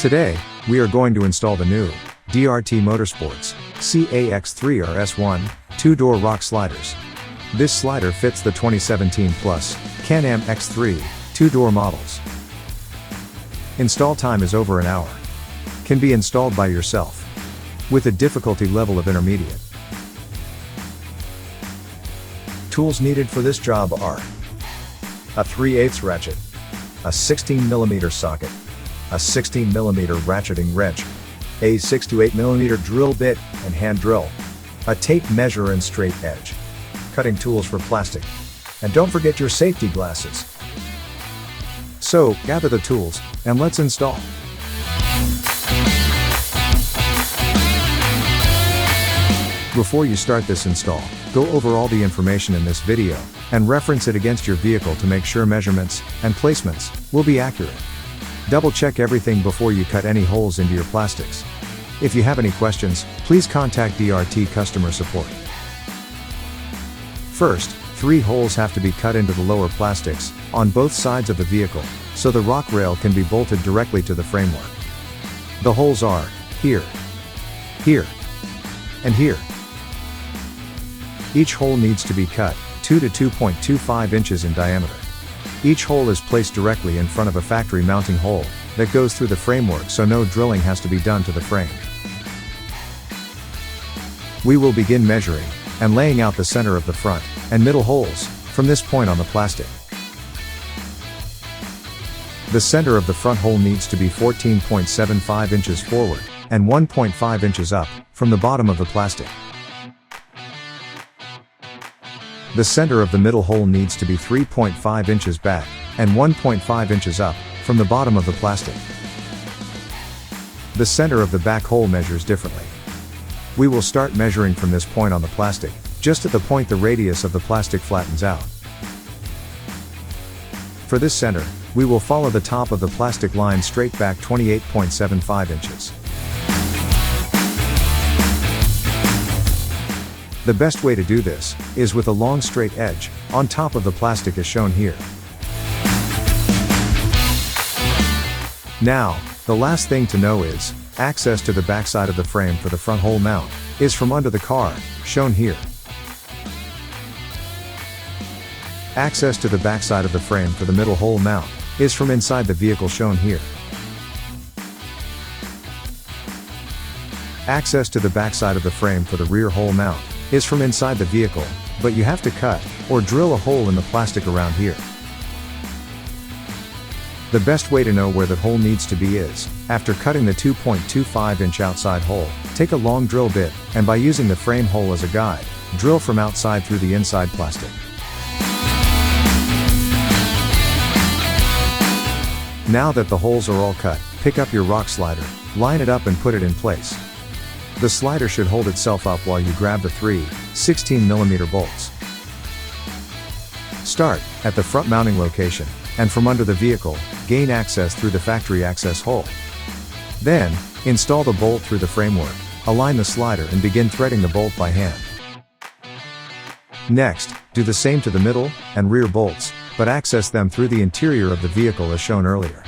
Today, we are going to install the new DRT Motorsports CAX3RS1 2-door rock sliders. This slider fits the 2017 plus Can-Am X3 2-door models. Install time is over an hour. Can be installed by yourself with a difficulty level of intermediate. Tools needed for this job are a 3/8 ratchet, a 16mm socket, a 16mm ratcheting wrench, a 6 to 8mm drill bit and hand drill, a tape measure and straight edge, cutting tools for plastic, and don't forget your safety glasses. So, gather the tools, and let's install. Before you start this install, go over all the information in this video, and reference it against your vehicle to make sure measurements and placements will be accurate. Double check everything before you cut any holes into your plastics. If you have any questions, please contact DRT customer support. First, 3 holes have to be cut into the lower plastics, on both sides of the vehicle, so the rock rail can be bolted directly to the framework. The holes are, here, here, and here. Each hole needs to be cut, 2 to 2.25 inches in diameter. Each hole is placed directly in front of a factory mounting hole, that goes through the framework so no drilling has to be done to the frame. We will begin measuring, and laying out the center of the front, and middle holes, from this point on the plastic. The center of the front hole needs to be 14.75 inches forward, and 1.5 inches up, from the bottom of the plastic. The center of the middle hole needs to be 3.5 inches back, and 1.5 inches up, from the bottom of the plastic. The center of the back hole measures differently. We will start measuring from this point on the plastic, just at the point the radius of the plastic flattens out. For this center, we will follow the top of the plastic line straight back 28.75 inches. The best way to do this is with a long straight edge on top of the plastic as shown here. Now, the last thing to know is, access to the backside of the frame for the front hole mount is from under the car, shown here. Access to the backside of the frame for the middle hole mount is from inside the vehicle, shown here. Access to the backside of the frame for the rear hole mount is from inside the vehicle, but you have to cut or drill a hole in the plastic around here. The best way to know where that hole needs to be is, after cutting the 2.25 inch outside hole, take a long drill bit, and by using the frame hole as a guide, drill from outside through the inside plastic. Now that the holes are all cut, pick up your rock slider, line it up and put it in place. The slider should hold itself up while you grab the 3 16mm bolts. Start at the front mounting location, and from under the vehicle, gain access through the factory access hole. Then, install the bolt through the framework, align the slider and begin threading the bolt by hand. Next, do the same to the middle and rear bolts, but access them through the interior of the vehicle as shown earlier.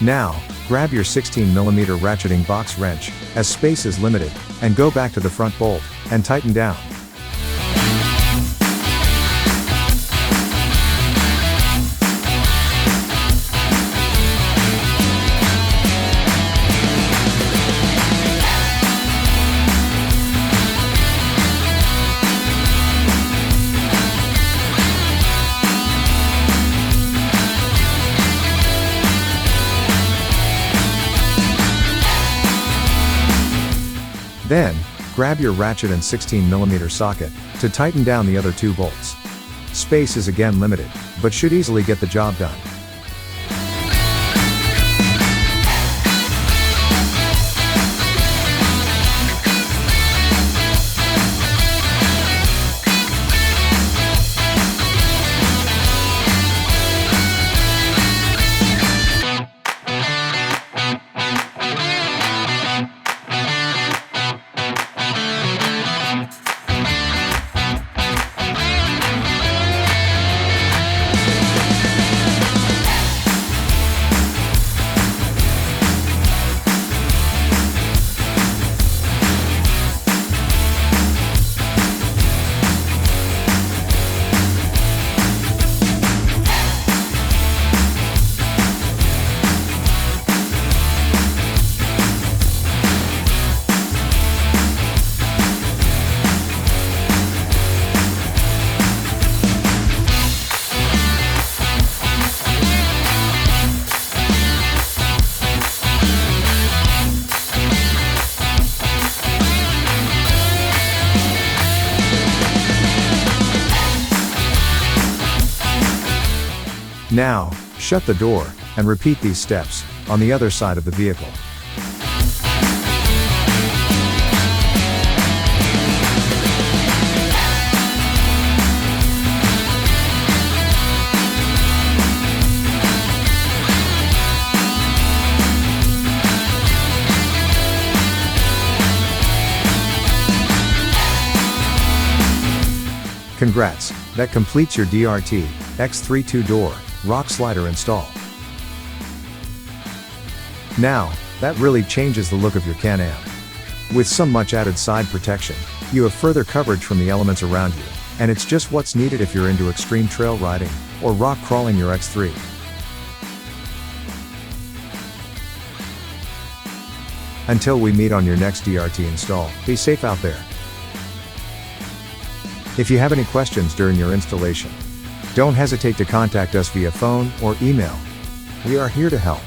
Now, grab your 16mm ratcheting box wrench, as space is limited, and go back to the front bolt, and tighten down. Then, grab your ratchet and 16mm socket to tighten down the other 2 bolts. Space is again limited, but should easily get the job done. Now, shut the door, and repeat these steps on the other side of the vehicle. Congrats, that completes your DRT X3 2-door rock slider install. Now, that really changes the look of your Can-Am. With some much added side protection, you have further coverage from the elements around you, and it's just what's needed if you're into extreme trail riding or rock crawling your X3. Until we meet on your next DRT install, be safe out there. If you have any questions during your installation, don't hesitate to contact us via phone or email. We are here to help.